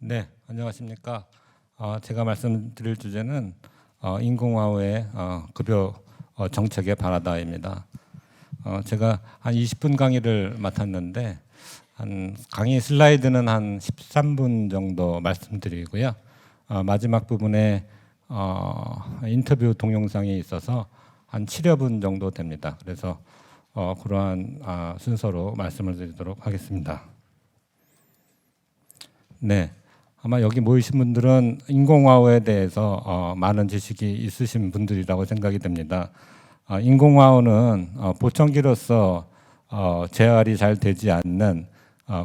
네, 안녕하십니까. 제가 말씀드릴 주제는 인공화후의 급여 정책의 바라다입니다. 제가 한 20분 강의를 맡았는데 한 강의 슬라이드는 한 13분 정도 말씀드리고요. 마지막 부분에 인터뷰 동영상이 있어서 한 7여 분 정도 됩니다. 그래서 그러한 순서로 말씀을 드리도록 하겠습니다. 네. 아마 여기 모이신 분들은 인공화후에 대해서 많은 지식이 있으신 분들이라고 생각이 됩니다. 인공화후는 보청기로서 재활이 잘 되지 않는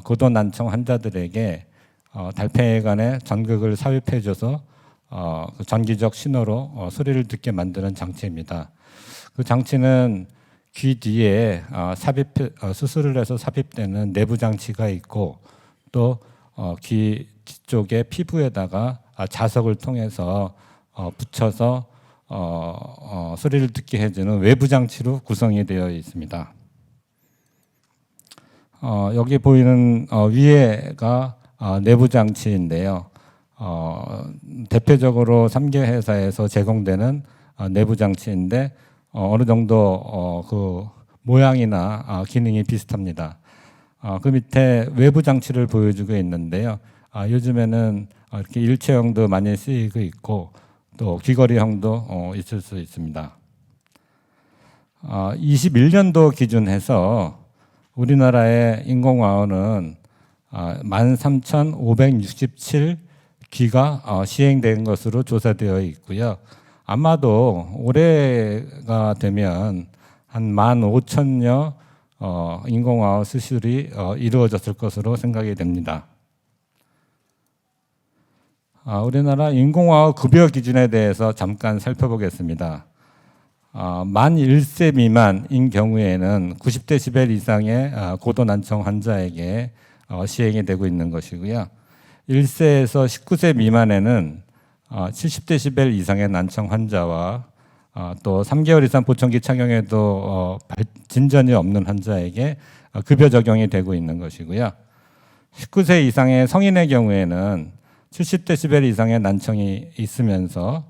고도난청 환자들에게 달팽이관에 전극을 삽입해줘서 그 전기적 신호로 소리를 듣게 만드는 장치입니다. 그 장치는 귀 뒤에 수술을 해서 삽입되는 내부 장치가 있고 또 귀 뒤쪽에 피부에다가 자석을 통해서 붙여서 소리를 듣게 해주는 외부 장치로 구성이 되어 있습니다. 여기 보이는 위에가 내부 장치인데요. 대표적으로 3개 회사에서 제공되는 내부 장치인데 어느 정도 그 모양이나 기능이 비슷합니다. 그 밑에 외부 장치를 보여주고 있는데요. 요즘에는 이렇게 일체형도 많이 쓰이고 있고 또 귀걸이형도 있을 수 있습니다. 21년도 기준해서 우리나라의 인공화후는 13,567기가 시행된 것으로 조사되어 있고요. 아마도 올해가 되면 한 15,000여 인공화후 수술이 이루어졌을 것으로 생각이 됩니다. 우리나라 인공화후 급여 기준에 대해서 잠깐 살펴보겠습니다. 만 1세 미만인 경우에는 90데시벨 이상의 고도난청 환자에게 시행이 되고 있는 것이고요. 1세에서 19세 미만에는 70데시벨 이상의 난청 환자와 또 3개월 이상 보청기 착용에도 진전이 없는 환자에게 급여 적용이 되고 있는 것이고요. 19세 이상의 성인의 경우에는 70데시벨 이상의 난청이 있으면서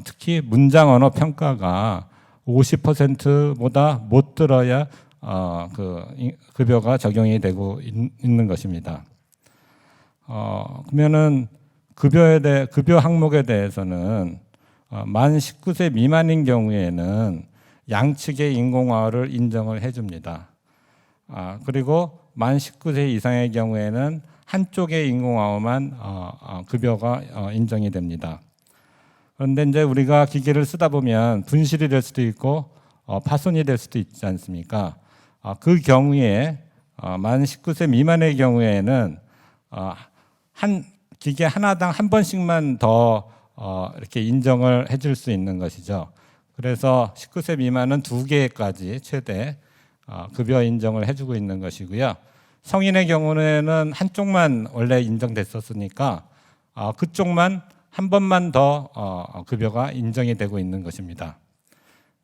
특히 문장 언어 평가가 50%보다 못 들어야 그 급여가 적용이 되고 있는 것입니다. 그러면은 급여 항목에 대해서는 만 19세 미만인 경우에는 양측의 인공화후를 인정을 해줍니다. 그리고 만 19세 이상의 경우에는 한쪽의 인공화후만 급여가 인정이 됩니다. 그런데 이제 우리가 기계를 쓰다 보면 분실이 될 수도 있고 파손이 될 수도 있지 않습니까? 그 경우에 만 19세 미만의 경우에는 한 기계 하나당 한 번씩만 더 이렇게 인정을 해줄 수 있는 것이죠. 그래서 19세 미만은 2개까지 최대 급여 인정을 해주고 있는 것이고요. 성인의 경우에는 한쪽만 원래 인정됐었으니까 그쪽만 한 번만 더 급여가 인정이 되고 있는 것입니다.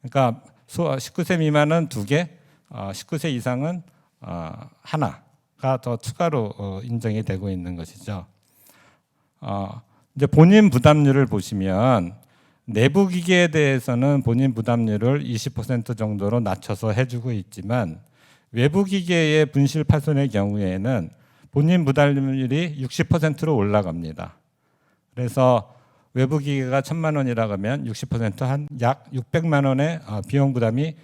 그러니까 19세 미만은 2개, 19세 이상은 하나가 더 추가로 인정이 되고 있는 것이죠. 이제 본인 부담률을 보시면 내부 기계에 대해서는 본인 부담률을 20% 정도로 낮춰서 해주고 있지만 외부 기계의 분실 파손의 경우에는 본인 부담률이 60%로 올라갑니다. 그래서 외부 기계가 1,000만 원이라고 하면 60% 한 약 600만 원의 비용 부담이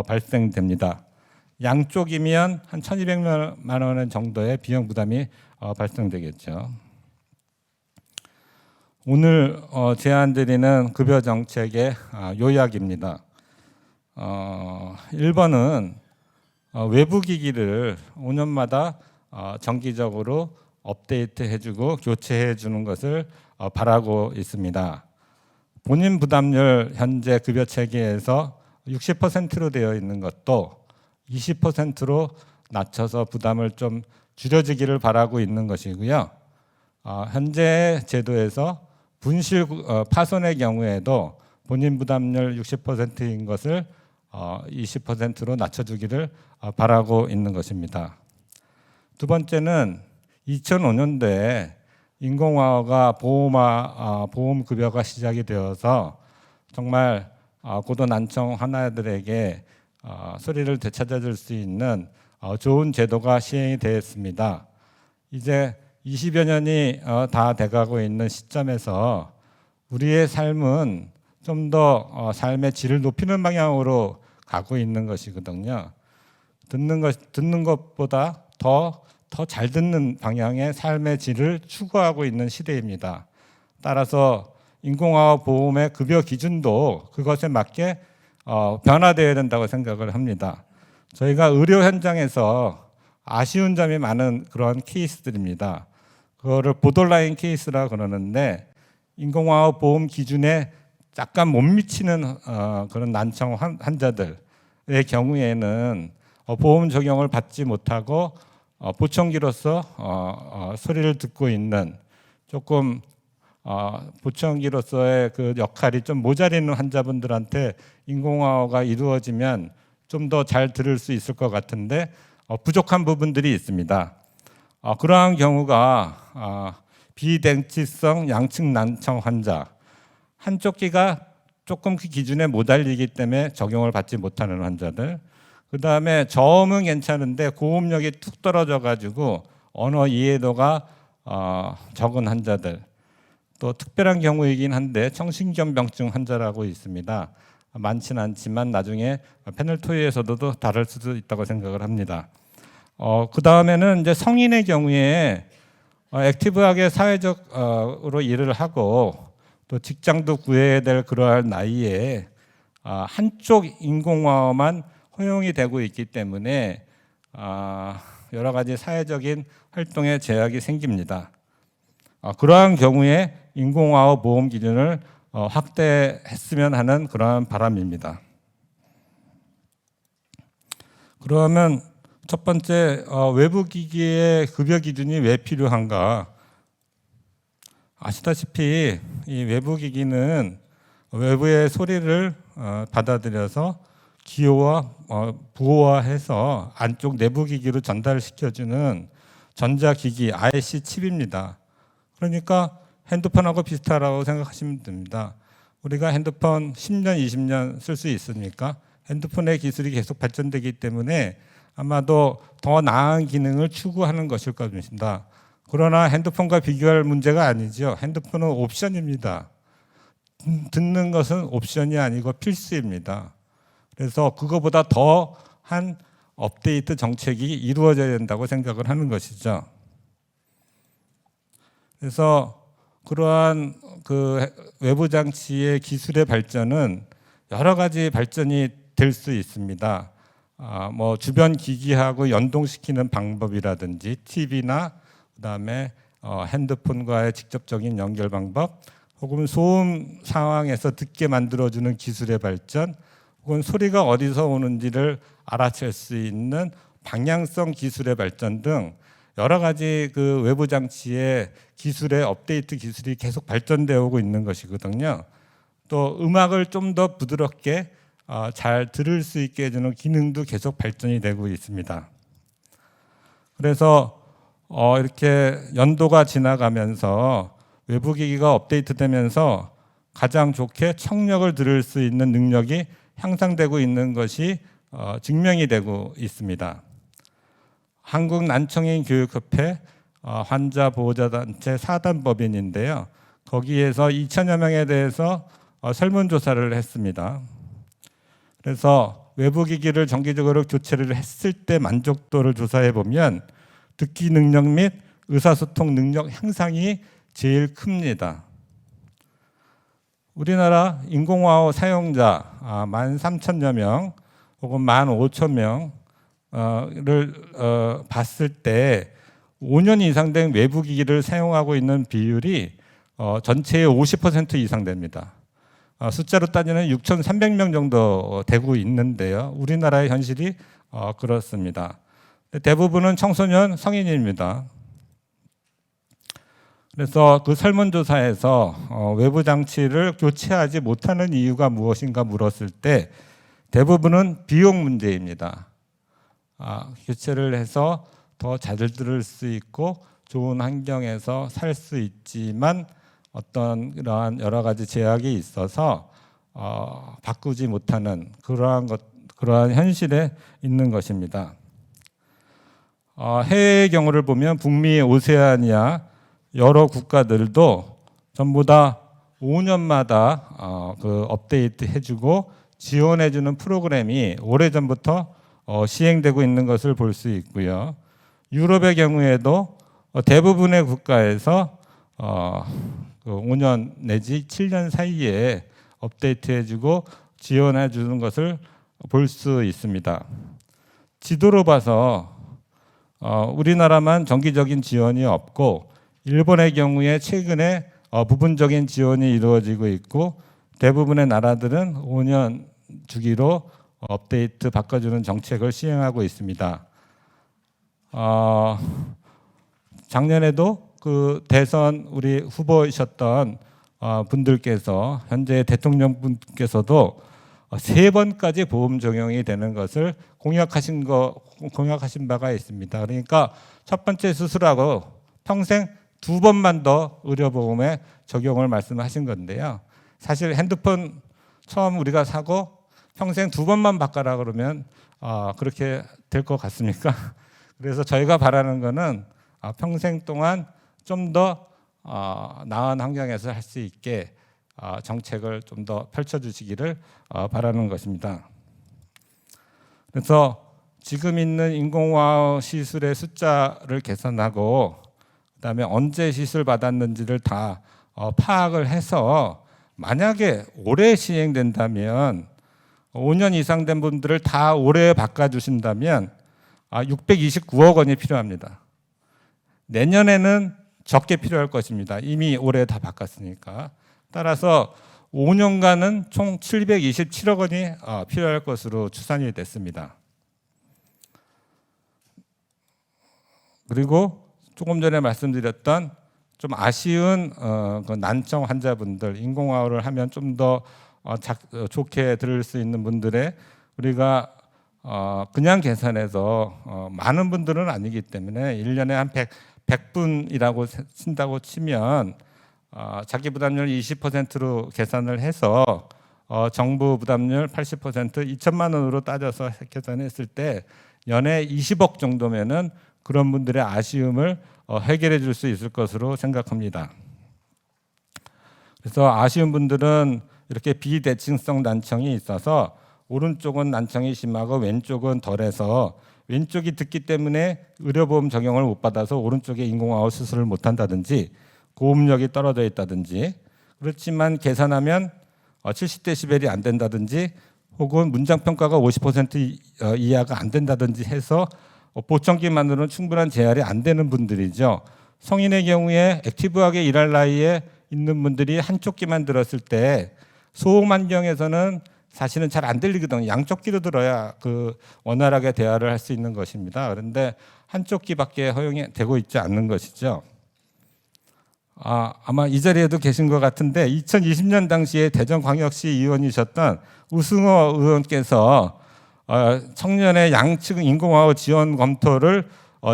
발생됩니다. 양쪽이면 한 1,200만 원 정도의 비용 부담이 발생되겠죠. 오늘 제안드리는 급여 정책의 요약입니다. 1번은 외부 기기를 5년마다 정기적으로 업데이트해주고 교체해주는 것을 바라고 있습니다. 본인 부담률 현재 급여 체계에서 60%로 되어 있는 것도 20%로 낮춰서 부담을 좀 줄여지기를 바라고 있는 것이고요. 현재 제도에서 분실 파손의 경우에도 본인 부담률 60%인 것을 20%로 낮춰주기를 바라고 있는 것입니다. 두 번째는 2005년도에 인공화가 보험 급여가 시작이 되어서 정말 고도 난청 환자들에게 소리를 되찾아줄 수 있는 좋은 제도가 시행이 되었습니다. 이제 20여 년이 다 돼가고 있는 시점에서 우리의 삶은 좀 더 삶의 질을 높이는 방향으로 가고 있는 것이거든요. 듣는 것보다 더 잘 듣는 방향의 삶의 질을 추구하고 있는 시대입니다. 따라서 인공화학 보험의 급여 기준도 그것에 맞게 변화되어야 된다고 생각을 합니다. 저희가 의료 현장에서 아쉬운 점이 많은 그런 케이스들입니다. 그거를 보더라인 케이스라 그러는데 인공화학 보험 기준에 약간 못 미치는 그런 난청 환자들의 경우에는 보험 적용을 받지 못하고 보청기로서 소리를 듣고 있는 조금 보청기로서의 그 역할이 좀 모자리는 환자분들한테 인공화가 이루어지면 좀 더 잘 들을 수 있을 것 같은데 부족한 부분들이 있습니다. 그러한 경우가 비den치성 양측 난청 환자, 한쪽 귀가 조금 그 기준에 못 알리기 때문에 적용을 받지 못하는 환자들, 그 다음에 저음은 괜찮은데 고음력이 툭 떨어져 가지고 언어 이해도가 적은 환자들, 또 특별한 경우이긴 한데 청신경병증 환자라고 있습니다. 많지는 않지만 나중에 패널 토의에서도 다룰 수도 있다고 생각을 합니다. 그 다음에는 이제 성인의 경우에 액티브하게 사회적으로 일을 하고 또 직장도 구해야 될 그러한 나이에 한쪽 인공화만 허용이 되고 있기 때문에 여러 가지 사회적인 활동에 제약이 생깁니다. 그러한 경우에 인공화학 보험 기준을 확대했으면 하는 그러한 바람입니다. 그러면 첫 번째 외부 기기의 급여 기준이 왜 필요한가? 아시다시피 이 외부 기기는 외부의 소리를 받아들여서 기호와 부호화해서 안쪽 내부 기기로 전달시켜주는 전자기기 IC 칩입니다. 그러니까 핸드폰하고 비슷하다고 생각하시면 됩니다. 우리가 핸드폰 10년, 20년 쓸 수 있습니까? 핸드폰의 기술이 계속 발전되기 때문에 아마도 더 나은 기능을 추구하는 것일 것입니다. 그러나 핸드폰과 비교할 문제가 아니죠. 핸드폰은 옵션입니다. 듣는 것은 옵션이 아니고 필수입니다. 그래서 그거보다 더한 업데이트 정책이 이루어져야 된다고 생각을 하는 것이죠. 그래서 그러한 그 외부 장치의 기술의 발전은 여러 가지 발전이 될 수 있습니다. 뭐 주변 기기하고 연동시키는 방법이라든지 TV나 그다음에 핸드폰과의 직접적인 연결 방법, 혹은 소음 상황에서 듣게 만들어주는 기술의 발전, 혹은 소리가 어디서 오는지를 알아챌 수 있는 방향성 기술의 발전 등 여러 가지 그 외부 장치의 기술의 업데이트 기술이 계속 발전되어 오고 있는 것이거든요. 또 음악을 좀 더 부드럽게 잘 들을 수 있게 해주는 기능도 계속 발전이 되고 있습니다. 그래서 이렇게 연도가 지나가면서 외부 기기가 업데이트되면서 가장 좋게 청력을 들을 수 있는 능력이 향상되고 있는 것이 증명이 되고 있습니다. 한국난청인교육협회 환자보호자단체 사단법인인데요. 거기에서 2천여 명에 대해서 설문조사를 했습니다. 그래서 외부 기기를 정기적으로 교체를 했을 때 만족도를 조사해 보면 듣기 능력 및 의사소통 능력 향상이 제일 큽니다. 우리나라 인공화호 사용자 13,000여 명 혹은 15,000명을 봤을 때 5년 이상 된 외부 기기를 사용하고 있는 비율이 전체의 50% 이상 됩니다. 숫자로 따지면 6,300명 정도 되고 있는데요. 우리나라의 현실이 그렇습니다. 대부분은 청소년 성인입니다. 그래서 그 설문조사에서 외부 장치를 교체하지 못하는 이유가 무엇인가 물었을 때 대부분은 비용 문제입니다. 교체를 해서 더 잘 들을 수 있고 좋은 환경에서 살 수 있지만 어떤 그러한 여러 가지 제약이 있어서 바꾸지 못하는 그러한 현실에 있는 것입니다. 해외의 경우를 보면 북미 오세아니아 여러 국가들도 전부 다 5년마다 그 업데이트 해주고 지원해주는 프로그램이 오래전부터 시행되고 있는 것을 볼 수 있고요. 유럽의 경우에도 대부분의 국가에서 5년 내지 7년 사이에 업데이트해주고 지원해주는 것을 볼 수 있습니다. 지도로 봐서 우리나라만 정기적인 지원이 없고 일본의 경우에 최근에 부분적인 지원이 이루어지고 있고 대부분의 나라들은 5년 주기로 업데이트 바꿔주는 정책을 시행하고 있습니다. 작년에도 그 대선 우리 후보이셨던 분들께서 현재 대통령 분께서도 3번까지 보험 적용이 되는 것을 공약하신 바가 있습니다. 그러니까 첫 번째 수술하고 평생 2번만 더 의료보험에 적용을 말씀하신 건데요. 사실 핸드폰 처음 우리가 사고 평생 2번만 바꿔라 그러면 그렇게 될 것 같습니까? 그래서 저희가 바라는 거는 평생 동안 좀 더 나은 환경에서 할 수 있게 정책을 좀 더 펼쳐주시기를 바라는 것입니다. 그래서 지금 있는 인공화학 시술의 숫자를 계산하고 그다음에 언제 시술 받았는지를 다 파악을 해서 만약에 올해 시행된다면 5년 이상 된 분들을 다 올해 바꿔주신다면 629억 원이 필요합니다. 내년에는 적게 필요할 것입니다. 이미 올해 다 바꿨으니까. 따라서 5년간은 총 727억 원이 필요할 것으로 추산이 됐습니다. 그리고 조금 전에 말씀드렸던 좀 아쉬운 그 난청 환자분들, 인공화호를 하면 좀 더 좋게 들을 수 있는 분들의 우리가 그냥 계산해서 많은 분들은 아니기 때문에 1년에 한 100분이라고 친다고 치면 자기 부담률 20%로 계산을 해서 정부 부담률 80% 2천만 원으로 따져서 계산했을 때 연에 20억 정도면은 그런 분들의 아쉬움을 해결해 줄 수 있을 것으로 생각합니다. 그래서 아쉬운 분들은 이렇게 비대칭성 난청이 있어서 오른쪽은 난청이 심하고 왼쪽은 덜해서 왼쪽이 듣기 때문에 의료보험 적용을 못 받아서 오른쪽에 인공화호 수술을 못 한다든지 고음력이 떨어져 있다든지 그렇지만 계산하면 70데시벨이 안 된다든지 혹은 문장평가가 50% 이하가 안 된다든지 해서 보청기만으로는 충분한 재활이 안 되는 분들이죠. 성인의 경우에 액티브하게 일할 나이에 있는 분들이 한쪽 귀만 들었을 때 소음 환경에서는 사실은 잘 안 들리거든요. 양쪽 귀로 들어야 그 원활하게 대화를 할 수 있는 것입니다. 그런데 한쪽 귀밖에 허용이 되고 있지 않는 것이죠. 아마 이 자리에도 계신 것 같은데 2020년 당시에 대전광역시 의원이셨던 우승호 의원께서 청년의 양측 인공화호 지원 검토를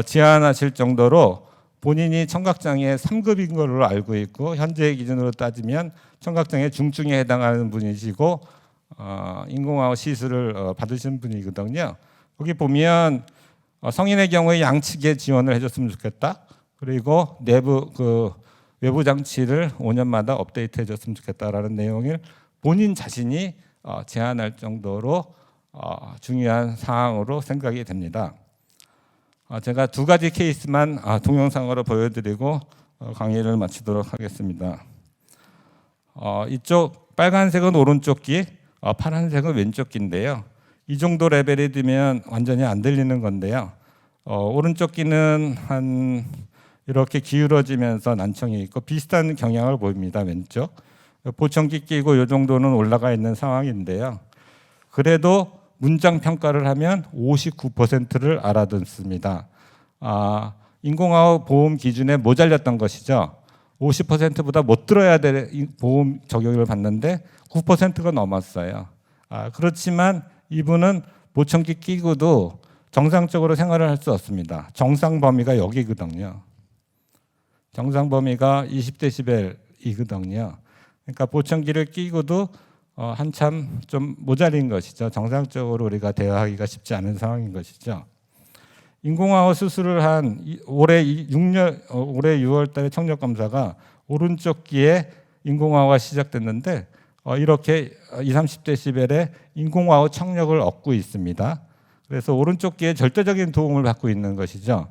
제안하실 정도로 본인이 청각장애 3급인 걸로 알고 있고 현재 기준으로 따지면 청각장애 중증에 해당하는 분이시고 인공화호 시술을 받으신 분이거든요. 거기 보면 성인의 경우에 양측에 지원을 해줬으면 좋겠다. 그리고 외부 장치를 5년마다 업데이트 해줬으면 좋겠다라는 내용을 본인 자신이 제안할 정도로 중요한 사항으로 생각이 됩니다. 제가 2가지 케이스만 동영상으로 보여드리고 강의를 마치도록 하겠습니다. 이쪽 빨간색은 오른쪽 귀, 파란색은 왼쪽 귀인데요. 이 정도 레벨이 되면 완전히 안 들리는 건데요. 오른쪽 귀는 한 이렇게 기울어지면서 난청이 있고 비슷한 경향을 보입니다. 왼쪽. 보청기 끼고 이 정도는 올라가 있는 상황인데요. 그래도 문장 평가를 하면 59%를 알아듣습니다. 인공화호 보험 기준에 모자랐던 것이죠. 50%보다 못 들어야 될 보험 적용을 받는데 9%가 넘었어요. 그렇지만 이분은 보청기 끼고도 정상적으로 생활을 할 수 없습니다. 정상 범위가 여기거든요. 정상 범위가 20dB이거든요. 그러니까 보청기를 끼고도 한참 좀 모자린 것이죠. 정상적으로 우리가 대화하기가 쉽지 않은 상황인 것이죠. 인공화호 수술을 한 올해 6월달에 청력 검사가 오른쪽 귀에 인공화호가 시작됐는데 이렇게 20-30dB의 인공화호 청력을 얻고 있습니다. 그래서 오른쪽 귀에 절대적인 도움을 받고 있는 것이죠.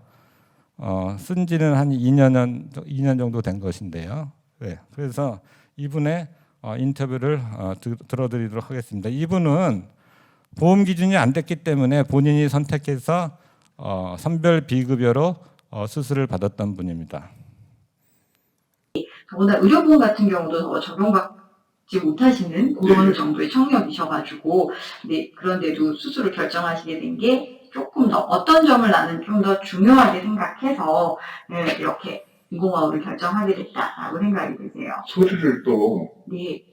쓴 지는 한 2년 정도 된 것인데요. 네, 그래서 이분의 인터뷰를 들어드리도록 하겠습니다. 이분은 보험 기준이 안 됐기 때문에 본인이 선택해서 선별 비급여로 수술을 받았던 분입니다. 더구나 의료보험 같은 경우도 더 적용받지 못하시는 그런 정도의 청력이셔가지고, 네, 그런데도 수술을 결정하시게 된 게 조금 더 어떤 점을 나는 좀 더 중요하게 생각해서 네, 이렇게 인공화호를 결정하게 됐다라고 생각이 드세요. 소리를 또 네.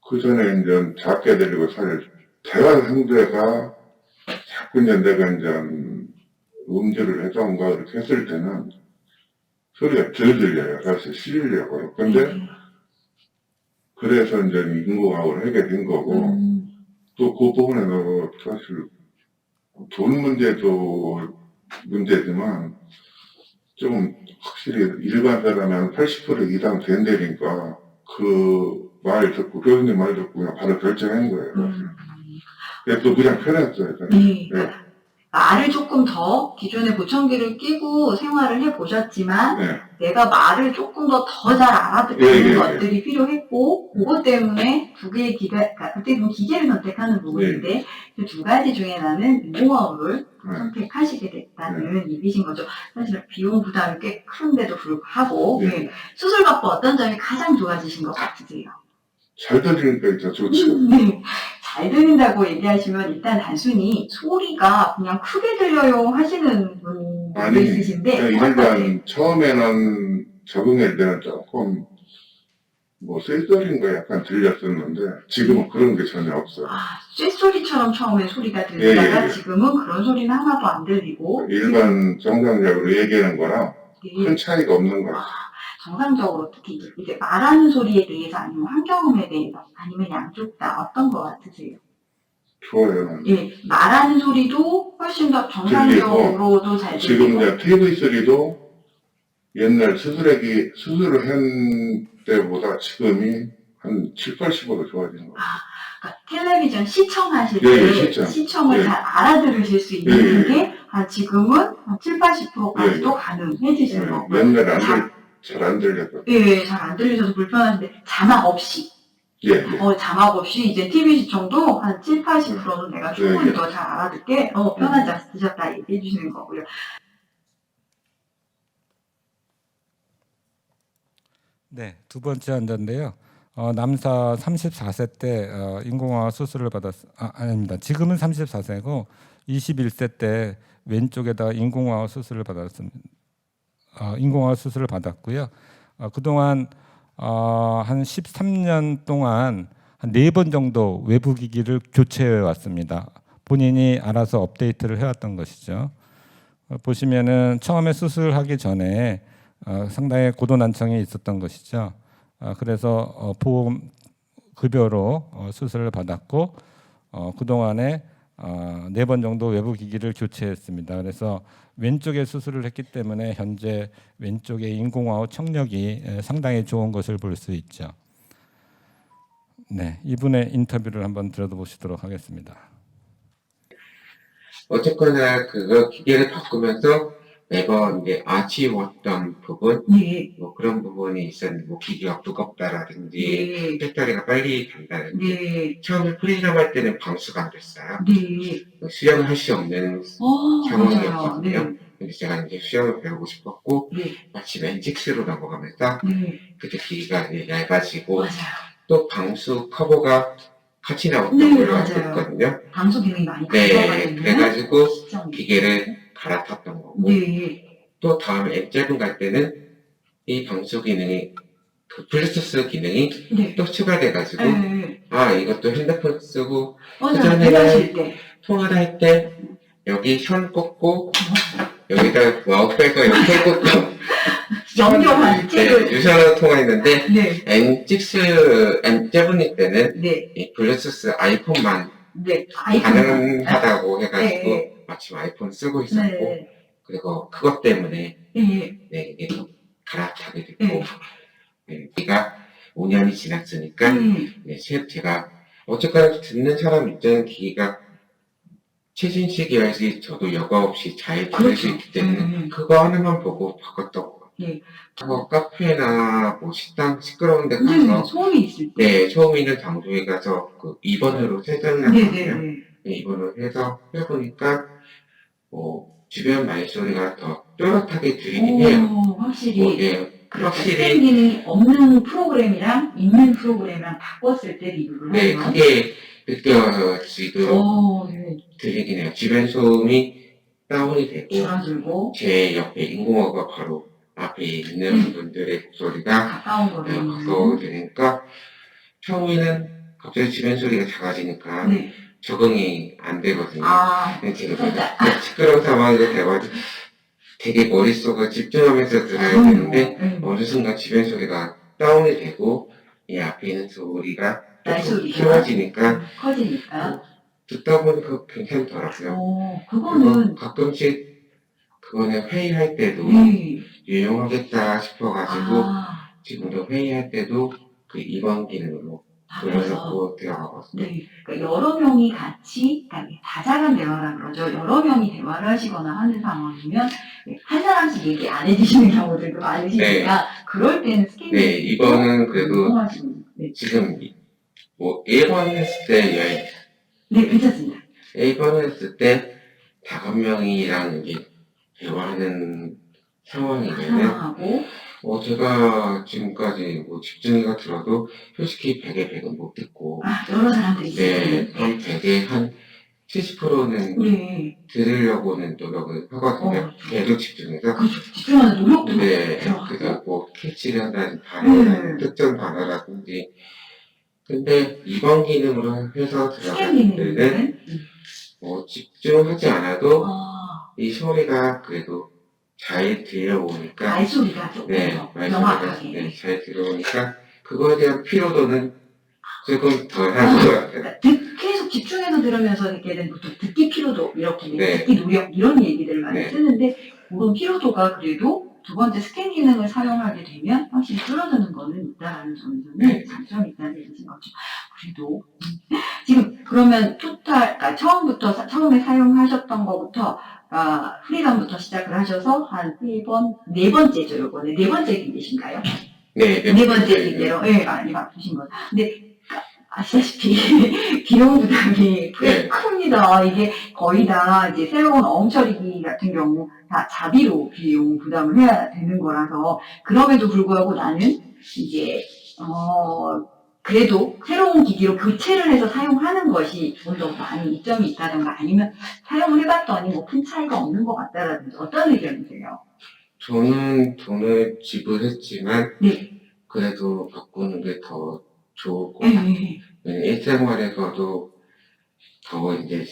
그 전에 이제 작게 들리고 사실 대화 상대가 자꾸 이제 내가 이제 음질을 해서인가 이렇게 했을 때는 소리가 덜 들려요. 그래서 실리려고. 근데 그래서 이제 인공화호를 하게 된 거고 또 그 부분에서 사실 돈 문제도 문제지만 좀 확실히 일반 사람은 80% 이상 된다니까 그 말 듣고 교수님 말 듣고 그냥 바로 결정한 거예요. 그래서 또 그냥 편했어요. 네. 말을 조금 더 기존에 보청기를 끼고 생활을 해보셨지만 네. 내가 말을 조금 더 잘 알아듣는 것들이 필요했고 그것 때문에 두 개의 그러니까 그때 좀 기계를 선택하는 부분인데 그 두 가지 중에 나는 인공화호를 선택하시게 됐다는 얘기신 거죠. 사실 비용 부담이 꽤 큰데도 불구하고 수술 받고 어떤 점이 가장 좋아지신 것 같으세요? 잘 들리니까 진짜 좋죠. 네. 잘 들린다고 얘기하시면 일단 단순히 소리가 그냥 크게 들려요 하시는 분도 있으신데 일단 처음에는 적응할 때는 조금 뭐 쇳소리인가 약간 들렸었는데 지금은 그런 게 전혀 없어요. 쇳소리처럼 처음에 소리가 들리다가 지금은 그런 소리는 하나도 안 들리고 일반 정상적으로 얘기하는 거랑 큰 차이가 없는 거예요. 정상적으로 특히 이제 말하는 소리에 대해서 아니면 환경음에 대해서 아니면 양쪽 다 어떤 거 같으세요? 좋아요. 예, 말하는 소리도 훨씬 더 정상적으로도 잘 들리고 지금 이제 TV 소리도 옛날 수술을 한 때보다 지금이 한 70-80% 좋아진 거예요. 그러니까 텔레비전 시청하실 때 시청을 잘 알아들으실 수 있는 게 지금은 한 70-80%까지도 가능해지시는 거고요. 옛날에 잘 안 들렸거든요. 예, 잘 안 들리셔서 불편하신데 자막 없이 자막 없이 이제 TV 시청도 한 70-80%는 내가 충분히 더 잘 알아듣게 편하지 않으셨다 얘기해 주시는 거고요. 네, 두 번째 환자인데요. 남사 34세 때 인공화호 수술을 아닙니다. 지금은 34세고 21세 때 왼쪽에다 인공화호 수술을 받았습니다. 인공화호 수술을 받았고요. 그동안 한 13년 동안 한 4번 정도 외부 기기를 교체해 왔습니다. 본인이 알아서 업데이트를 해왔던 것이죠. 보시면은 처음에 수술하기 전에 상당히 고도난청이 있었던 것이죠. 그래서 보험 급여로 수술을 받았고 그동안에 4번 정도 외부 기기를 교체했습니다. 그래서 왼쪽에 수술을 했기 때문에 현재 왼쪽의 인공화호 청력이 상당히 좋은 것을 볼 수 있죠. 네, 이분의 인터뷰를 한번 들어보시도록 하겠습니다. 어쨌거나 그거 기계를 바꾸면서 매번 이제 아쉬웠던 부분, 뭐 그런 부분이 있었는데, 뭐 기계가 무겁다라든지, 배터리가 빨리 간다든지, 처음에 프리즘 할 때는 방수가 안 됐어요. 수영을 할 수 없는 상황이었거든요. 근데 제가 이제 수영을 배우고 싶었고, 마치 맨직스로 넘어가면서, 그때 기계가 이제 얇아지고, 또 방수 커버가 같이 나왔던 걸로 알고 있거든요. 방수 기능이 많이 강화가 그래가지고 기계를 갈아탔던 거고 또 다음 앱7 갈 때는 이 방수 기능이 그 블루투스 기능이 또 추가돼가지고 이것도 핸드폰 쓰고 그전에는 통화를 할 때 여기 선 꽂고 여기다 마우스 빼고 이렇게 꽂고 연결하는 책을. 유선으로 통화했는데 네. N6, M7 때는 네. 이 블루투스 아이폰만 네. 가능하다고 해가지고 네. 마침 아이폰 쓰고 있었고 네. 그리고 그것 때문에 네. 네, 이게 또 갈아타게 됐고 네. 네, 기가 5년이 지났으니까 네, 제가 어쨌거나 듣는 사람 입장은 기기가 최신식이어야지 저도 여과 없이 잘 들을 수 있기 때문에 그거 하나만 보고 바꿨던 것 같아요. 네. 카페나 뭐 식당 시끄러운 데 완전히 가서 소음이 있을 때. 네, 처음 있는 장소에 가서 그 2번으로 세전을 하거든요. 네, 2번으로 해서 해보니까 주변 말소리가 더 또렷하게 들리긴 해요. 확실히. 예, 확실히 기능이 없는 프로그램이랑 있는 프로그램이랑 바꿨을 때 리뷰를 네, 하면 그게 느껴지도록 네. 들리긴 해요. 주변 소음이 다운이 되고 줄어들고 제 옆에 인공어가 바로 앞에 있는 분들의 목소리가 가까운 거로 가까워 되니까 처음에는 갑자기 주변 소리가 작아지니까 네. 적응이 안 되거든요. 네, 제가 진짜. 시끄러운 상황이 돼가지고 되게 머릿속을 집중하면서 들어야 되는데 어느 순간 주변 소리가 다운이 되고 이 앞에 있는 소리가 키워지니까 커지니까 듣다 보니까 괜찮더라고요. 그거는 가끔씩 그거는 회의할 때도 유용하겠다 싶어가지고 지금도 회의할 때도 그 이번 기능으로 돌려놓고 들어가거든요. 네. 그러니까 여러 명이 같이, 그러니까 다자간 대화라 그러죠. 여러 명이 대화를 하시거나 하는 상황이면 한 사람씩 얘기 안 해주시는 경우들도 많으시니까 그럴 때는 스케일이 네, 이번은 그래도 네. 지금 뭐 1번 했을 때 여행 네, 괜찮습니다. 1번 했을 때 5명이랑 이제 대화하는 상황이면은 제가 지금까지 뭐 집중해가 들어도 솔직히 100에 100은 못 듣고 여러 사람들이 네, 한 100에 한 70%는 들으려고는 노력을 하거든요. 계속 집중해서 집중하는 노력도 네, 그래서 뭐 캐치를 한다든지 단어라든지 특정 단어라든지 근데 이번 기능으로 해서 들어갈 때는 집중하지 않아도 이 소리가 그래도 잘 들려오니까 말소리가 조금 더 명확하게 네, 잘 들어오니까 그거에 대한 피로도는 조금 덜 할 것 같아요. 그러니까 계속 집중해서 들으면서 느끼게 되는 보통 듣기 피로도 이렇게 네. 듣기 노력 이런 얘기들을 많이 네. 쓰는데 그런 피로도가 그래도 두 번째 스캔 기능을 사용하게 되면 확실히 줄어드는 거는 있다라는 점에서는 장점이 있다는 얘기인 거죠. 그래도 지금 그러면 토탈 그러니까 처음에 사용하셨던 거부터 프리덤부터 시작을 하셔서 한 1번, 네 번째죠, 요번에. 네 번째 기계신가요? 네 번째 기계로, 많이 바꾸신 거죠. 근데, 아시다시피, 비용 부담이 큽니다. 이게 거의 다 이제 새로운 어음처리기 같은 경우 다 자비로 비용 부담을 해야 되는 거라서, 그럼에도 불구하고 나는 이제, 그래도 새로운 기기로 교체를 해서 사용하는 것이 좀 더 많이 이점이 있다던가 아니면 사용을 해봤더니 뭐 큰 차이가 없는 것 같다라든지 어떤 의견이세요? 저는 돈을 지불했지만 그래도 바꾸는 게 더 좋을 것 같아요. 일생활에서도 더 이제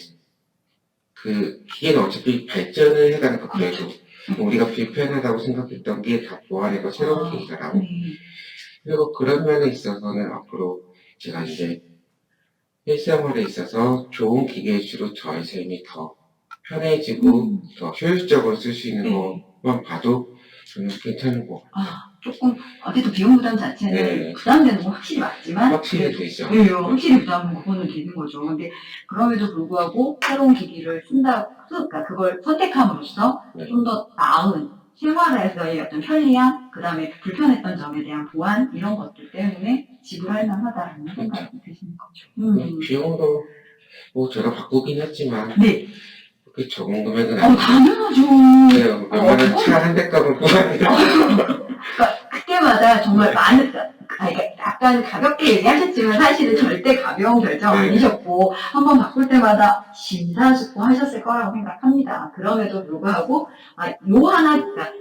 그 기계는 어차피 발전을 해가니까 그래도 우리가 불편하다고 생각했던 게 다 보완해서 새로운 기기가 나오고 그리고 그런 면에 있어서는 앞으로 제가 이제 일생활에 있어서 좋은 기계 위주로 저의 삶이 더 편해지고 더 효율적으로 쓸 수 있는 것만 봐도 저는 괜찮은 것 같아요. 조금 어쨌든 비용 부담 자체는 부담되는 건 확실히 맞지만 확실히 되죠. 확실히 부담은 그거는 되는 거죠. 근데 그럼에도 불구하고 새로운 기기를 그러니까 그걸 선택함으로써 좀 더 나은 생활에서의 어떤 편리함, 그 다음에 불편했던 점에 대한 보완 이런 것들 때문에 지불할 만하다라는 생각이 드시는 거죠. 비용도 뭐 제가 바꾸긴 했지만 그렇게 적은 금액은 당연하죠. 웬만한 차 한 대 값은 뽑아야 그러니까 그때마다 정말 많은, 그러니까 약간 가볍게 얘기하셨지만 사실은 절대 가벼운 결정 아니셨고 한번 바꿀 때마다 심사숙고하셨을 거라고 생각합니다. 그럼에도 불구하고 요 하나, 그러니까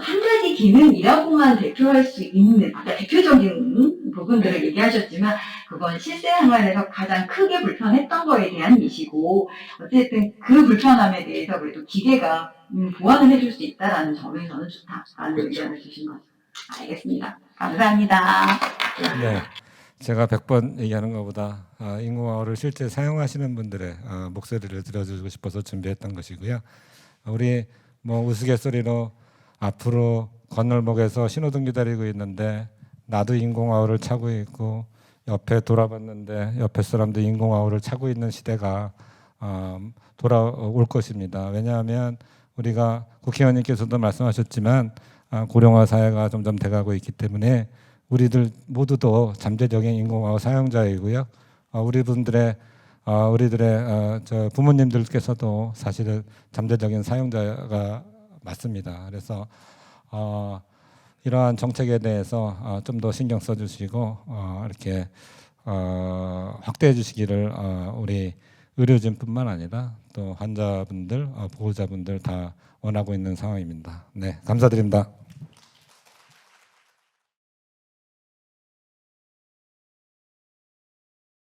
한 가지 기능이라고만 대표할 수 있는, 아까 대표적인 부분들을 얘기하셨지만 그건 실생활에서 가장 크게 불편했던 거에 대한 이시고 어쨌든 그 불편함에 대해서 그래도 기계가 보완을 해줄 수 있다라는 점에서는 좋다라는 그렇죠. 의견을 주신 거죠. 알겠습니다. 감사합니다. 네, 제가 100번 얘기하는 것보다 인공화호를 실제 사용하시는 분들의 목소리를 들어주고 싶어서 준비했던 것이고요. 우리 뭐 우스갯소리로 앞으로 건널목에서 신호등 기다리고 있는데 나도 인공화호를 차고 있고 옆에 돌아봤는데 옆에 사람도 인공화호를 차고 있는 시대가 돌아올 것입니다. 왜냐하면 우리가 국회의원님께서도 말씀하셨지만 고령화 사회가 점점 돼가고 있기 때문에 우리들 모두도 잠재적인 인공화호 사용자이고요. 우리들의 저 부모님들께서도 사실은 잠재적인 사용자가 맞습니다. 그래서 이러한 정책에 대해서 좀 더 신경 써주시고 이렇게 확대해 주시기를 우리 의료진뿐만 아니라 또 환자분들, 보호자분들 다 원하고 있는 상황입니다. 네, 감사드립니다.